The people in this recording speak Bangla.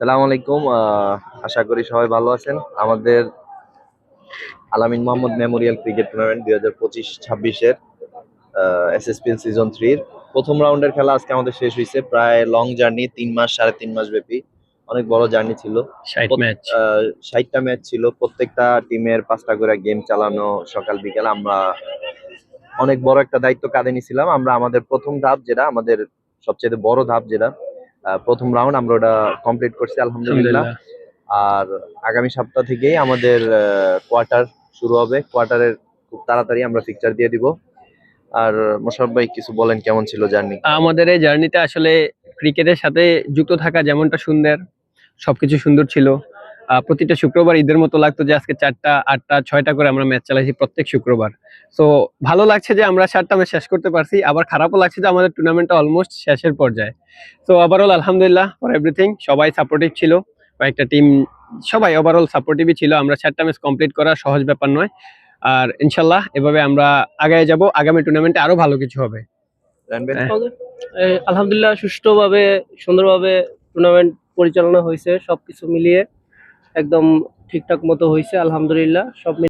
সালাম আলাইকুম। আশা করি সবাই ভালো আছেন। আমাদের Alamin Mohammad memorial cricket tournament 2025-26-এর এসএসপিএল সিজন 3-র প্রথম রাউন্ডের খেলা আজকে আমাদের শেষ হয়েছে। প্রায় লং জার্নি, 3 মাস 3.5 মাস ব্যাপী অনেক বড় জার্নি ছিল। 60 ম্যাচ। 60টা ম্যাচ ছিল, প্রত্যেকটা টিমের 5টা করে গেম চালানো সকাল বিকেল। আমরা অনেক বড় একটা দায়িত্ব কাঁধে নিয়েছিলাম। আমরা আমাদের প্রথম ধাপ, যেটা আমাদের সবচেয়ে বড় ধাপ, যেটা প্রথম রাউন্ড, আমরা ওটা কমপ্লিট করছি আলহামদুলিল্লাহ। আলহামদুলিল্লাহ। আর আগামী সপ্তাহ থেকেই আমাদের কোয়ার্টার শুরু হবে। কোয়ার্টারের খুব তাড়াতাড়ি আমরা ফিকচার দিয়ে দিব। আর মোশাররফ ভাই কিছু বলেন, কেমন ছিল জার্নি? আমাদের এই জার্নিতে আসলে ক্রিকেটের সাথে যুক্ত থাকা যেমনটা সুন্দর, সবকিছু সুন্দর ছিল। প্রতিটা শুক্রবার ঈদের মতো লাগতো যে আজকে 4টা 8টা 6টা করে আমরা ম্যাচ চালাইছি প্রত্যেক শুক্রবার। তো ভালো লাগছে যে আমরা 7টা ম্যাচ শেষ করতে পারছি, আবার খারাপও লাগছে যে আমাদের টুর্নামেন্টটা অলমোস্ট শেষের পর্যায়ে। তো ওভারঅল আলহামদুলিল্লাহ ফর এভরিথিং, সবাই সাপোর্টিভ ছিল। কয়েকটা টিম, সবাই ওভারঅল সাপোর্টিভই ছিল। আমরা 7টা ম্যাচ কমপ্লিট করা সহজ ব্যাপার নয়। আর ইনশাল্লাহ এভাবে আমরা আগায় যাব, আগামী টুর্নামেন্টে আরো ভালো কিছু হবে। রানবেন? হ্যাঁ। আলহামদুলিল্লাহ সুষ্ঠুভাবে সুন্দরভাবে টুর্নামেন্ট পরিচালনা হয়েছে, সবকিছু মিলিয়ে একদম ঠিকঠাক মতো হয়েছে আলহামদুলিল্লাহ। সব